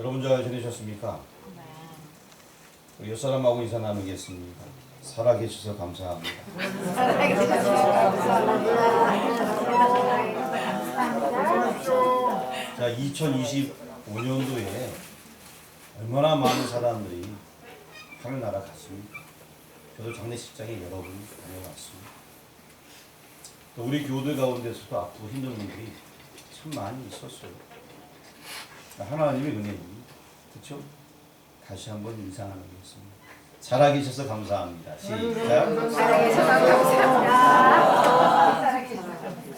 여러분 잘 지내셨습니까? 네. 우리 옆사람하고 인사 나누겠습니다. 살아계셔서 감사합니다. 자, 2025년도에 얼마나 많은 사람들이 하늘나라 갔습니까? 저도 장례식장에 여러 분 다녀왔습니다. 또 우리 교들 가운데서도 아프고 힘든 분들이 참 많이 있었어요. 하나님의 은혜입니다. 그렇죠? 다시 한번 인사 나누겠습니다. 살아계셔서 감사합니다. 시작.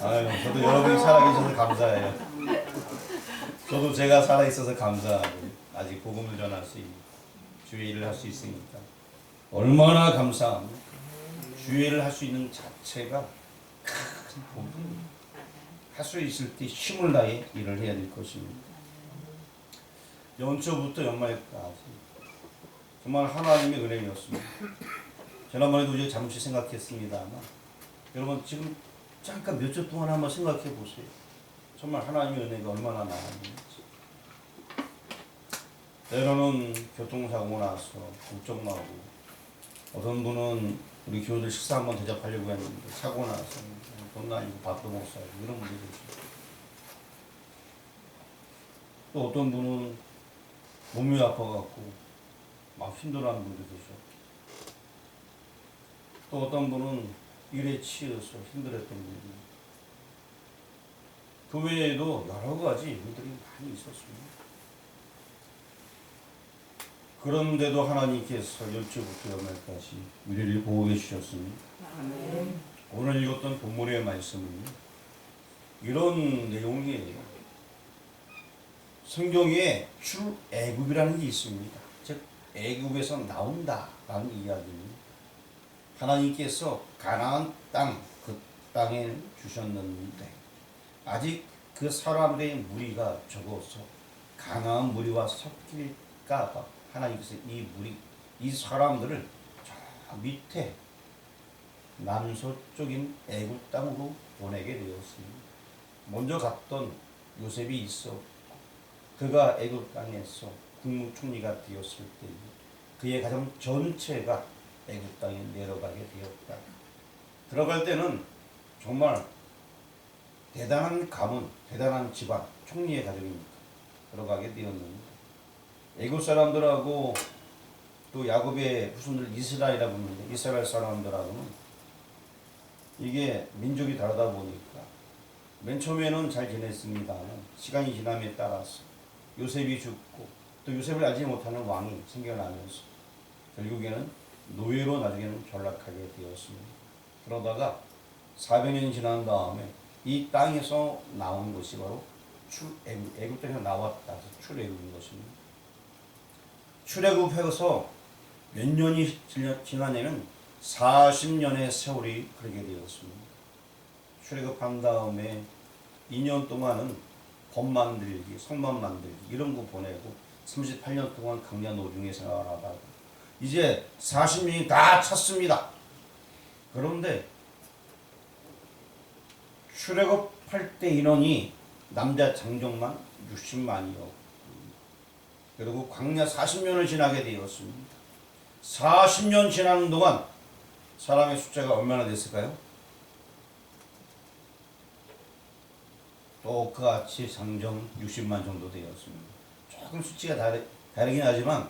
아유, 저도 여러분이 살아계셔서 감사해요. 저도 제가 살아있어서 감사하고 아직 복음을 전할 수 있는 주의 일을 할 수 있으니까 얼마나 감사합니까? 주의 일을 할 수 있는 자체가 큰 복음입니다. 할 수 있을 때 힘을 다해 일을 해야 될 것입니다. 연초부터 연말까지 정말 하나님의 은혜였습니다. 지난번에도 이제 잠시 생각했습니다만 여러분 지금 잠깐 몇 주 동안 한번 생각해 보세요. 정말 하나님의 은혜가 얼마나 많은지. 때로는 교통사고 나서 걱정나고 어떤 분은 우리 교우들 식사 한번 대접하려고 했는데 사고 나서 돈 나니고 밥도 못 사고 이런 분들이 있어요. 또 어떤 분은 몸이 아파갖고 막 힘들어하는 분도 계셔. 또 어떤 분은 일에 치여서 힘들었던 분이. 그 외에도 여러 가지 일들이 많이 있었습니다. 그런데도 하나님께서 열주부터 연말까지 우리를 보호해 주셨습니다. 오늘 읽었던 본문의 말씀은 이런 내용이에요. 성경에 출애굽이라는 게 있습니다. 즉 애굽에서 나온다라는 이야기입니다. 하나님께서 가나안 땅, 그 땅에 주셨는데 아직 그 사람들의 무리가 적어서 가나안 무리와 섞일까 봐 하나님께서 이 사람들을 저 밑에 남서쪽인 애굽 땅으로 보내게 되었습니다. 먼저 갔던 요셉이 있었고 그가 애굽 땅에서 국무총리가 되었을 때 그의 가정 전체가 애굽 땅에 내려가게 되었다. 들어갈 때는 정말 대단한 가문, 대단한 집안, 총리의 가정이니까 들어가게 되었는데 애굽 사람들하고 또 야곱의 후손들 이스라엘이라고 부르는데 이스라엘 사람들하고는 이게 민족이 다르다 보니까 맨 처음에는 잘 지냈습니다만 시간이 지남에 따라서 요셉이 죽고 또 요셉을 알지 못하는 왕이 생겨나면서 결국에는 노예로 나중에는 전락하게 되었습니다. 그러다가 400년이 지난 다음에 이 땅에서 나온 것이 바로 출애굽, 애굽 땅에서 나왔다. 출애굽인 것입니다. 출애굽해서 몇 년이 지나냐면 40년의 세월이 흐르게 되었습니다. 출애굽한 다음에 2년 동안은 법 만들기, 성만 만들기 이런 거 보내고 38년 동안 강야 노중에 생활을 하다가 이제 40년이 다 찼습니다. 그런데 출애굽할 때 인원이 남자 장정만 60만이요. 그리고 광야 40년을 지나게 되었습니다. 40년 지나는 동안 사람의 숫자가 얼마나 됐을까요? 똑같이 장정 60만 정도 되었습니다. 조금 수치가 다르긴 하지만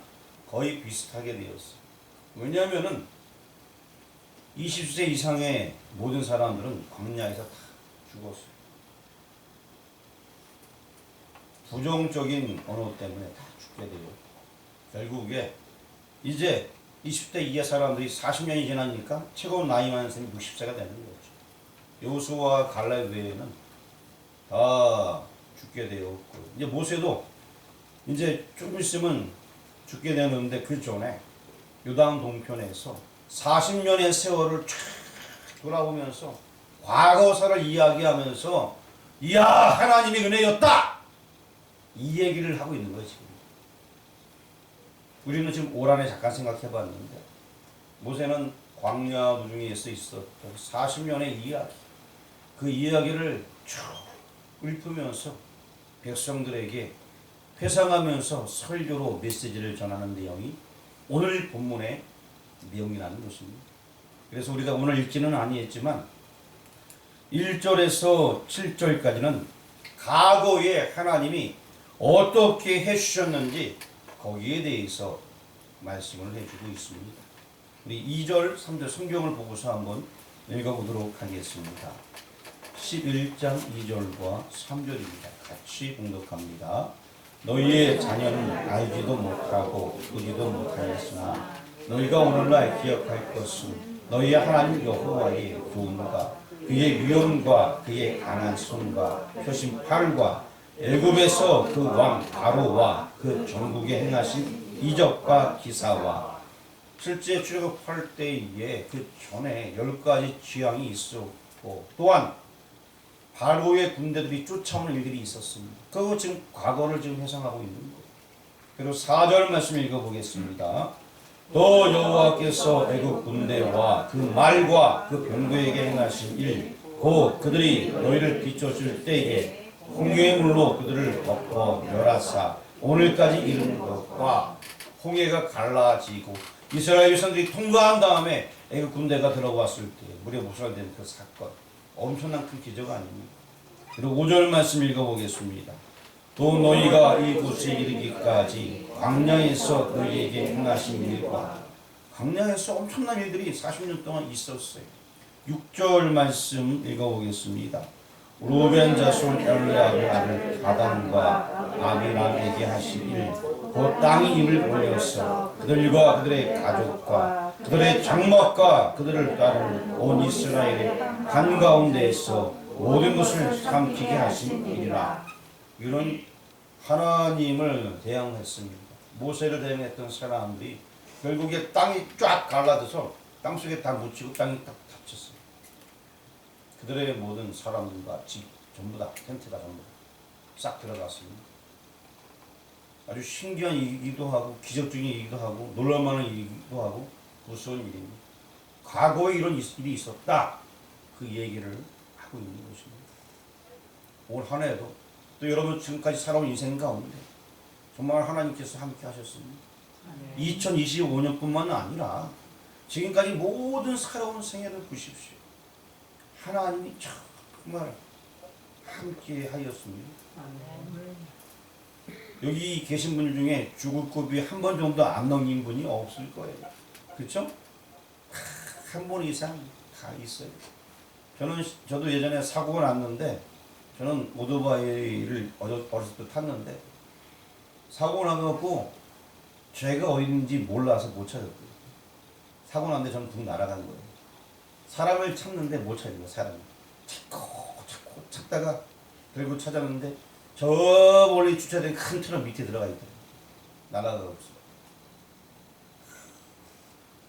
거의 비슷하게 되었어요. 왜냐하면은 20세 이상의 모든 사람들은 광야에서 다 죽었어요. 부정적인 언어 때문에 다 죽게 돼요. 결국에 이제 20대 이하 사람들이 40년이 지나니까 최고 나이 많은 사람이 60세가 되는 거죠. 여호수아와 갈렙 외에는 다 죽게 되었고 이제 모세도 이제 조금 있으면 죽게 되는데 그 전에 요단 동편에서 40년의 세월을 쫙 돌아보면서 과거사를 이야기하면서 이야 하나님의 은혜였다 이 얘기를 하고 있는 거예요. 지금 우리는 지금 올 한해 잠깐 생각해 봤는데 모세는 광야 도중에서 있었던 40년의 이야기 그 이야기를 쭉 읊으면서 백성들에게 회상하면서 설교로 메시지를 전하는 내용이 오늘 본문의 내용이라는 것입니다. 그래서 우리가 오늘 읽지는 아니했지만 1절에서 7절까지는 과거에 하나님이 어떻게 해주셨는지 거기에 대해서 말씀을 해주고 있습니다. 우리 2절, 3절 성경을 보고서 한번 읽어보도록 하겠습니다. 11장 2절과 3절입니다. 같이 봉독합니다. 너희의 자녀는 알지도 못하고 보지도 못하였으나 너희가 오늘날 기억할 것은 너희의 하나님 여호와의 교훈과 그의 위엄과 그의 강한 손과 펴신 팔과 애굽에서 그 왕 바로와 그 전국에 행하신 이적과 기사와 실제 출애굽할 때에 그 전에 10가지 재앙이 있었고 또한 바로의 군대들이 쫓아오는 일들이 있었습니다. 그거 지금 과거를 지금 회상하고 있는 거예요. 그리고 4절 말씀 읽어보겠습니다. 또 여호와께서 애굽 군대와 그 말과 그 병거에게 행하신 일, 곧 그들이 너희를 뒤쫓을 때에 홍해의 물로 그들을 덮어 멸하사 오늘까지 이르는 것과 홍해가 갈라지고 이스라엘 백성들이 통과한 다음에 애굽 군대가 들어왔을 때 무려 무살된 그 사건, 엄청난 큰 기적 아닙니까? 그리고 5절 말씀 읽어보겠습니다. 또 너희가 이곳에 이르기까지 광야에서 너희에게 행하신 일과 광야에서 엄청난 일들이 40년 동안 있었어요. 6절 말씀 읽어보겠습니다. 루벤 자손 엘리압의 아들 가단과 아비람에게 하신 일, 곧 땅이 입을 벌려서 그들과 그들의 가족과 그들의 장막과 그들을 따르는 온 이스라엘의 한가운데에서 모든 것을 삼키게 하신 일이라. 이런 하나님을 대항했습니다. 모세를 대항했던 사람들이 결국에 땅이 쫙 갈라져서 땅속에 다 묻히고 땅이 딱 닫혔어요. 그들의 모든 사람들과 집 전부 다 텐트가 전부 싹 들어갔습니다. 아주 신기한 일이기도 하고 기적적인 일이기도 하고 놀랄만한 일이기도 하고 무서운 일입니다. 과거에 이런 일이 있었다, 그 얘기를 하고 있는 것입니다. 올 한 해도 또 여러분 지금까지 살아온 인생 가운데 정말 하나님께서 함께 하셨습니다. 2025년뿐만 아니라 지금까지 모든 살아온 생애를 보십시오. 하나님이 정말 함께 하였습니다. 여기 계신 분들 중에 죽을 급이 한 번 정도 안 넘긴 분이 없을 거예요. 그렇죠? 한 번 이상 다 있어요. 저도 예전에 사고가 났는데, 저는 오토바이를 어렸을 때 탔는데 사고 나갖고 제가 어딘지 몰라서 못 찾았고요. 사고 났는데 저는 붕 날아간 거예요. 사람을 찾는데 못 찾은 거예요. 사람을 찾고 찾다가 결국 찾았는데 저 멀리 주차된 큰 트럭 밑에 들어가 있더라고요. 나라가 없어.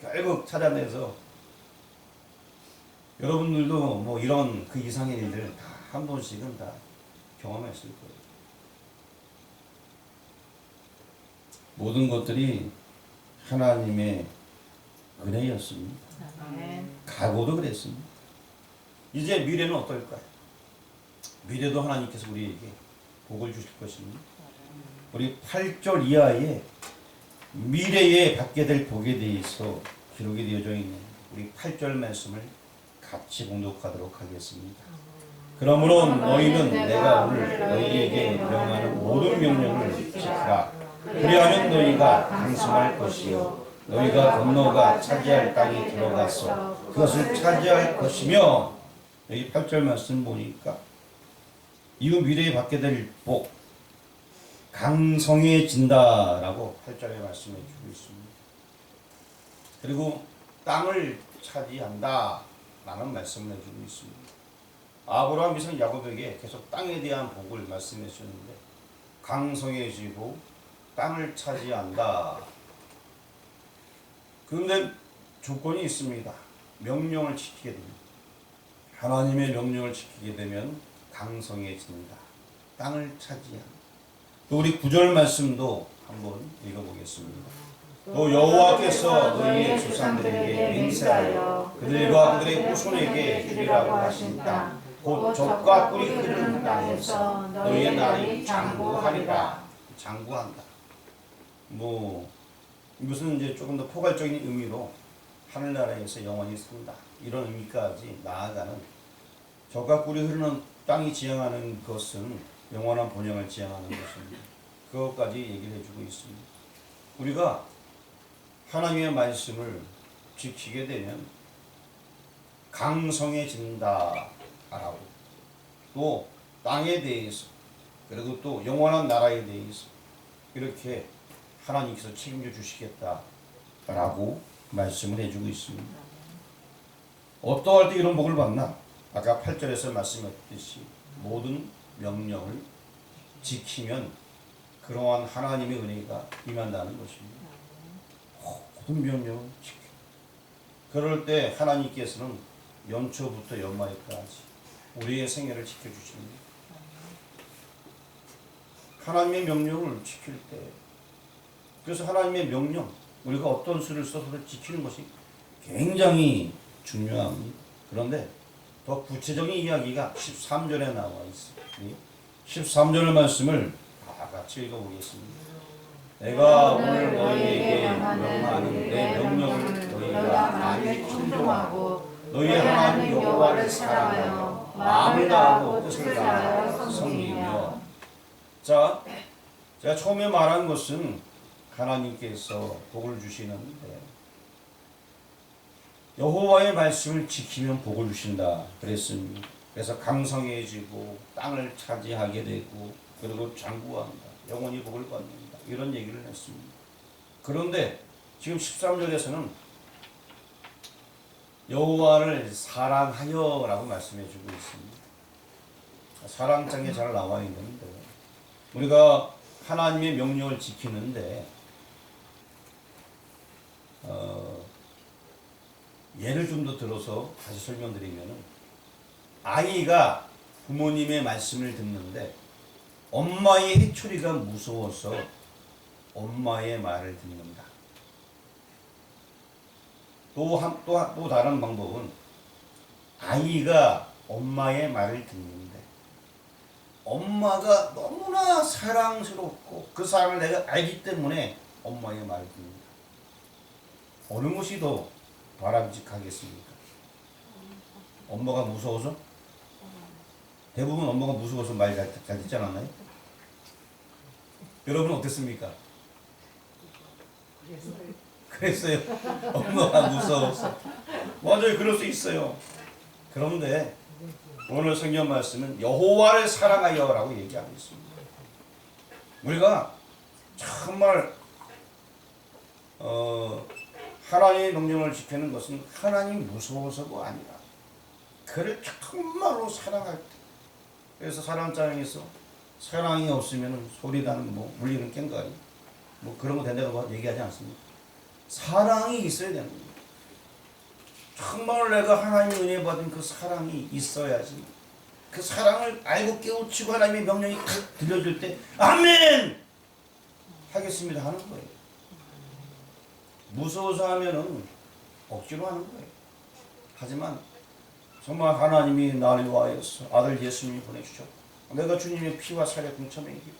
결국 찾아내서, 여러분들도 뭐 이런 그 이상의 일들 다 한 번씩은 다 경험했을 거예요. 모든 것들이 하나님의 은혜였습니다. 각오도 그랬습니다. 이제 미래는 어떨까요? 미래도 하나님께서 우리에게 복을 주실 것입니다. 우리 8절 이하에 미래에 받게 될 복에 대해서 기록이 되어져 있는 우리 8절 말씀을 같이 봉독하도록 하겠습니다. 그러므로 너희는 내가 오늘 너희에게 명하는 모든 명령을 지키라. 그리하면 너희가 강성할 것이요 너희가 건너가 차지할 땅에 들어가서 그것을 차지할 것이며, 여기 8절 말씀 보니까 이후 미래에 받게 될 복, 강성해진다라고 8절에 말씀해 주고 있습니다. 그리고 땅을 차지한다 라는 말씀을 해주고 있습니다. 아브라함, 이삭, 야곱에게 계속 땅에 대한 복을 말씀해 주셨는데, 강성해지고 땅을 차지한다. 그런데 조건이 있습니다. 명령을 지키게 됩니다. 하나님의 명령을 지키게 되면 강성해진다. 땅을 차지한다. 또 우리 9절 말씀도 한번 읽어보겠습니다. 또 여호와께서 너희의 조상들에게 맹세하여 그들과 그들의 후손에게 주리라고 하신 땅, 곧 젖과 꿀이 흐르는 땅에서 너희의 날이 장구하리라. 장구한다. 뭐 이것은 이제 조금 더 포괄적인 의미로 하늘나라에서 영원히 산다. 이런 의미까지 나아가는 젖과 꿀이 흐르는 땅이 지향하는 것은 영원한 본향을 지향하는 것입니다. 그것까지 얘기를 해주고 있습니다. 우리가 하나님의 말씀을 지키게 되면 강성해진다라고 또 땅에 대해서 그리고 또 영원한 나라에 대해서 이렇게 하나님께서 책임져 주시겠다라고 말씀을 해주고 있습니다. 어떠할 때 이런 복을 받나? 아까 8절에서 말씀했듯이 모든 명령을 지키면 그러한 하나님의 은혜가 임한다는 것입니다. 모든 명령을 지켜. 그럴 때 하나님께서는 연초부터 연말까지 우리의 생애를 지켜주십니다. 하나님의 명령을 지킬 때 그래서 하나님의 명령 우리가 어떤 수를 써서 지키는 것이 굉장히 중요합니다. 그런데 더 구체적인 이야기가 13절에 나와 있습니다. 13절 말씀을 다 같이 읽어보겠습니다. 내가 오늘 너희에게 명하는 내 명령을 너희가 많이 순종하고 너희 하나님 여호와를 사랑하여 마음을 다하고 뜻을 다하여 섬기며. 자, 제가 처음에 말한 것은 하나님께서 복을 주시는데 여호와의 말씀을 지키면 복을 주신다 그랬습니다. 그래서 강성해지고 땅을 차지하게 되고 그리고 장구한다. 영원히 복을 받는다. 이런 얘기를 했습니다. 그런데 지금 13절에서는 여호와를 사랑하여 라고 말씀해 주고 있습니다. 사랑장에 잘 나와 있는데 우리가 하나님의 명령을 지키는데 예를 좀 더 들어서 다시 설명드리면 아이가 부모님의 말씀을 듣는데 엄마의 해초리가 무서워서 엄마의 말을 듣는다. 또 다른 방법은 아이가 엄마의 말을 듣는데 엄마가 너무나 사랑스럽고 그 사랑을 내가 알기 때문에 엄마의 말을 듣는다. 어느 것이 더 바람직하겠습니까? 엄마가 무서워서? 대부분 엄마가 무서워서 말 잘 듣지 않았나요? 여러분 어땠습니까? 그랬어요. 엄마가 무서워서. 맞아요. 그럴 수 있어요. 그런데 오늘 성경 말씀은 여호와를 사랑하여라고 얘기하고 있습니다. 우리가 정말 하나님의 명령을 지키는 것은 하나님 무서워서가 아니라 그를 정말로 사랑할 때. 그래서 사랑장에서 사랑이 없으면 소리나는 뭐 물리는 깽가리 뭐 그런 거 된다고 얘기하지 않습니까? 사랑이 있어야 되는 거예요. 정말 내가 하나님의 은혜 받은 그 사랑이 있어야지. 그 사랑을 알고 깨우치고 하나님의 명령이 들려줄 때 아멘 하겠습니다 하는 거예요. 무서워서 하면은 억지로 하는 거예요. 하지만 정말 하나님이 나를 위하여서 아들 예수님이 보내주셨고 내가 주님의 피와 살에 동참해야겠고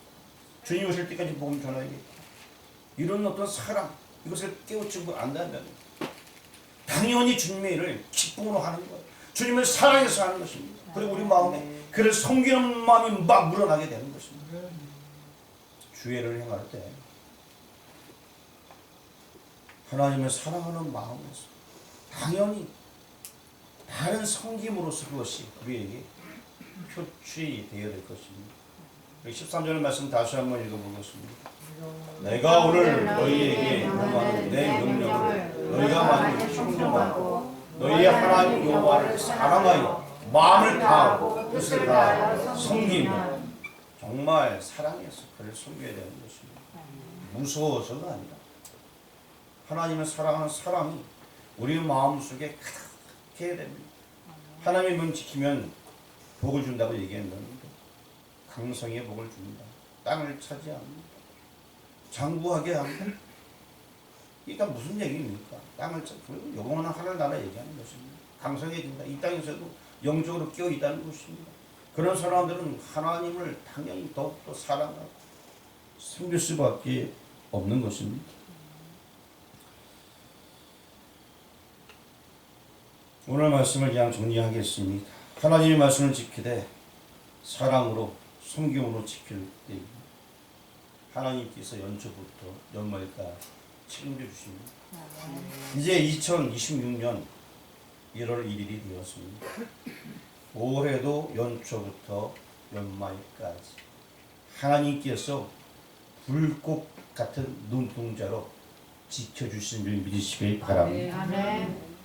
주님 오실 때까지 복음 전하야겠고 이런 어떤 사랑 이것을 깨우치고 안다면 당연히 주님의 일을 기쁨으로 하는 거예요. 주님을 사랑해서 하는 것입니다. 그리고 우리 마음에 그를 섬기는 마음이 막 물어나게 되는 것입니다. 주애를 행할 때 하나님을 사랑하는 마음에서 당연히 다른 섬김으로서 그것이 우리에게 표출되어야 될 것입니다. 13절 말씀 다시 한번 읽어보겠습니다. 내가 오늘 너희에게 명하는 내 명령을 너희가 많이 순종하고 너희의 하나님 여호와를 사랑하여 마음을 다하고 뜻을 다하여 섬기며. 정말 사랑해서 그를 섬겨야 되는 것입니다. 무서워서가 아니라 하나님을 사랑하는 사랑이 우리 마음속에 가득 해야 됩니다. 하나님의 명 지키면 복을 준다고 얘기했는데 강성의 복을 줍니다. 땅을 차지합니다. 장구하게 합니다. 이게 다 무슨 얘기입니까? 땅을 차지하고 영원한 하늘나라 얘기하는 것입니다. 강성해진다. 이 땅에서도 영적으로 깨어 있다는 것입니다. 그런 사람들은 하나님을 당연히 더욱더 사랑하고 섬길 수밖에 없는 것입니다. 오늘 말씀을 그냥 정리하겠습니다. 하나님의 말씀을 지키되 사랑으로 섬김으로 지킬 때 하나님께서 연초부터 연말까지 책임져 주십니다. 이제 2026년 1월 1일이 되었습니다. 올해도 연초부터 연말까지 하나님께서 불꽃 같은 눈동자로 지켜주시는 줄 믿으시길 바랍니다. 아멘.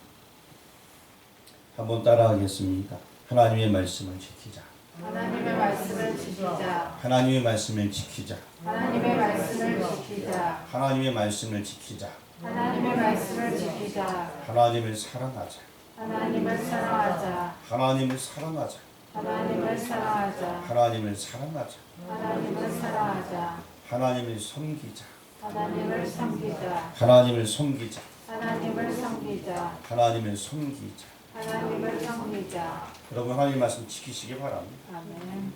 한번 따라하겠습니다. 하나님의 말씀을 지키자. 하나님의 말씀을 지키자. 하나님의 말씀을 지키자. 하나님의 말씀을 지키자. 하나님의 말씀을 지키자. 하나님의 말씀을 지키자. 하나님을 사랑하자. 하나님을 사랑하자. 하나님을 사랑하자. 하나님을 사랑하자. 하나님을 사랑하자. 하나님을 사랑하자. 하나님을 섬기자. 하나님을 섬기자. 하나님을 섬기자. 하나님을 섬기자. 하나님을 섬기자. 하나님을 섬기자. 여러분 하나님 말씀 지키시기 바랍니다. 아멘.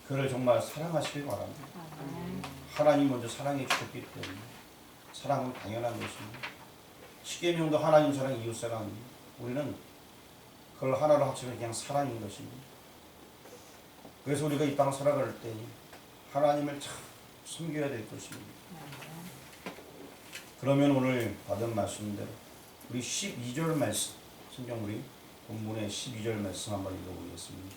그를 정말 사랑하시길 바랍니다. 아멘. 하나님 먼저 사랑해 주셨기 때문에 사랑은 당연한 것입니다. 십계명도 하나님 사랑, 이웃 사랑입니다. 우리는 그걸 하나로 합치면 그냥 사랑인 것입니다. 그래서 우리가 이 땅을 살아갈 때 하나님을 참 섬겨야 될 것입니다. 그러면 오늘 받은 말씀대로 우리 12절 말씀, 성경 우리 본문의 12절 말씀 한번 읽어보겠습니다.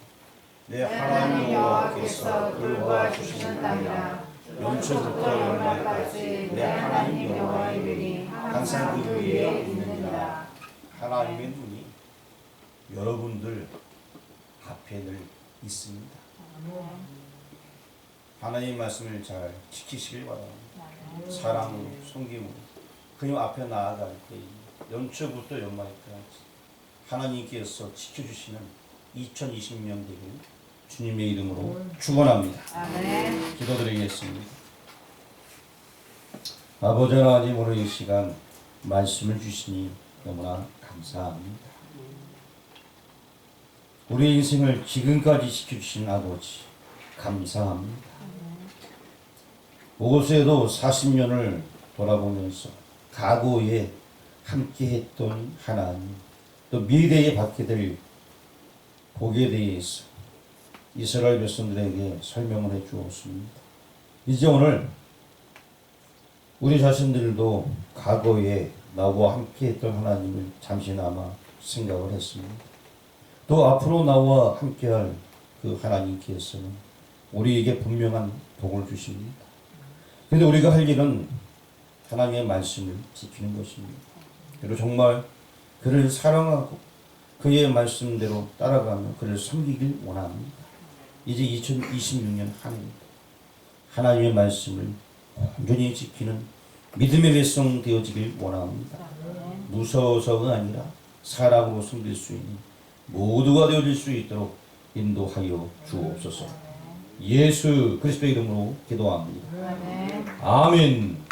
내 하나님 여호와께서 그와 주시는 땅이라 연초부터 연말까지 내 하나님 여호와의 눈이 항상 그 위에 있느니라. 하나님의 눈이 여러분들 앞에 늘 있습니다. 하나님의 말씀을 잘 지키시길 바랍니다. 사랑으로, 섬김으로 그님 앞에 나아갈 때 연초부터 연말까지 하나님께서 지켜주시는 2020년 되길 주님의 이름으로 축원합니다. 아멘. 기도드리겠습니다. 아버지 하나님, 오늘 이 시간 말씀을 주시니 너무나 감사합니다. 우리의 인생을 지금까지 지켜주신 아버지 감사합니다. 모세도 40년을 돌아보면서 과거에 함께했던 하나님, 또 미래에 받게 될 복에 대해서 이스라엘 백성들에게 설명을 해 주었습니다. 이제 오늘 우리 자신들도 과거에 나와 함께했던 하나님을 잠시나마 생각을 했습니다. 또 앞으로 나와 함께할 그 하나님께서는 우리에게 분명한 복을 주십니다. 그런데 우리가 할 일은 하나님의 말씀을 지키는 것입니다. 그리고 정말 그를 사랑하고 그의 말씀대로 따라가며 그를 섬기길 원합니다. 이제 2026년 한 해 하나님의 말씀을 온전히 지키는 믿음의 백성 되어지길 원합니다. 무서워서가 아니라 사랑으로 섬길 수 있는 모두가 되어질 수 있도록 인도하여 주옵소서. 예수 그리스도의 이름으로 기도합니다. 아멘.